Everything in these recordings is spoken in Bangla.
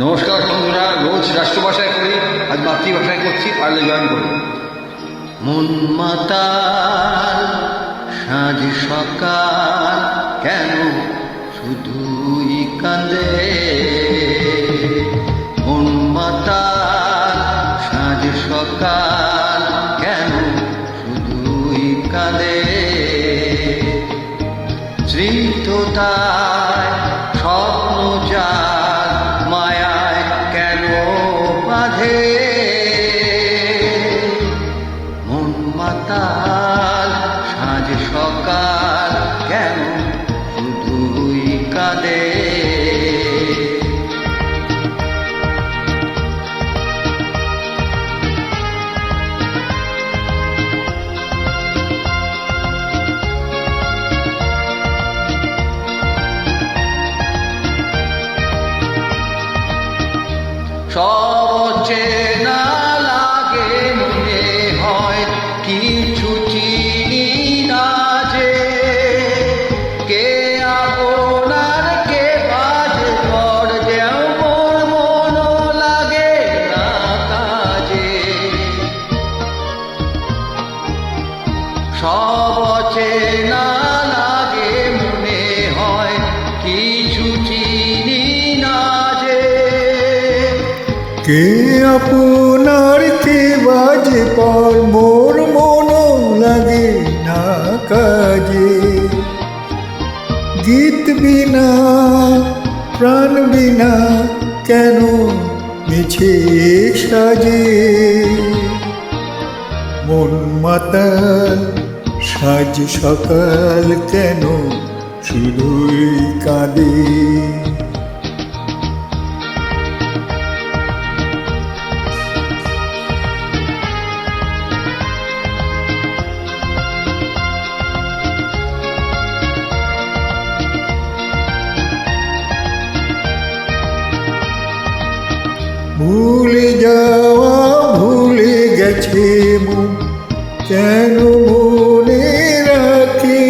নমস্কার বন্ধুরা, রোজ রাষ্ট্রভাষায় করি, আজ মাতৃভাষায় করছি, পারলে জয়েন করি। মন মাতাল সাঁঝ সকাল কেন শুধুই কাঁদে, মন মাতাল সাঁঝ সকাল কেন শুধুই কাঁদে, স্নিগ্ধতায় স্বপ্ন যার মায়ায় কেন বাঁধে, মন মাতাল সাঁঝ সকাল কেন শুধুই কাঁদে। সব চেনা লাগে মনে হয় কিছু চিনি না যে, কে আপনার কে বাজে পর যেমন মন লাগে না কাজে, সব চেনা লাগে মনে হয় কিছু চিনি না যে, কে আপনার কে বাজে পর মোর মন লাগে না কাজে, গীত বিনা প্রাণ বিনা কেন মিছে সাজে, মন মাতাল সাজ সকাল কেন শুধুই কাঁদে। ভুলে যাওয়া ভুলে গেছে মন কেন মনে রাখে,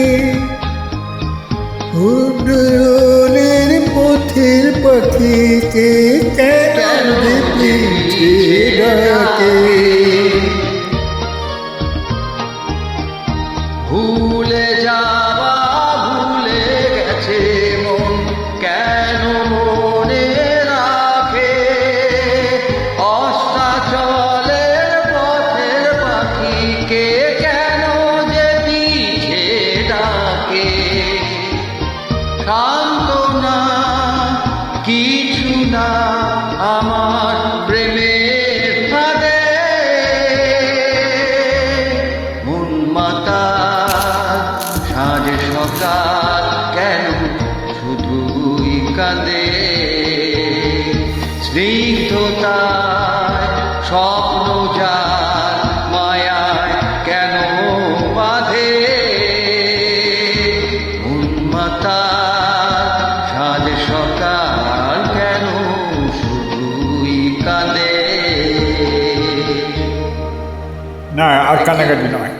উড্ডয়নের পথের পাখিকে কেন যে পিছে ডাকে, ভুলে যাওয়া ভুলে গেছে মন কেন মনে রাখে, অস্তাচলের পথের পাখিকে কেন যে পিছে ডাকে, সান্ত্বনা কিছু না আমার প্রেমের ফাঁদে, মন মাতাল সাঁঝ সকাল কেন শুধুই কাঁদে, স্নিগ্ধতায় স্বপ্ন যার মায়ায় কেন বাঁধে, মন মাতাল সাঁঝ সকাল কেন শুধুই কাঁদে। না আর কান্নাকাটি নয়।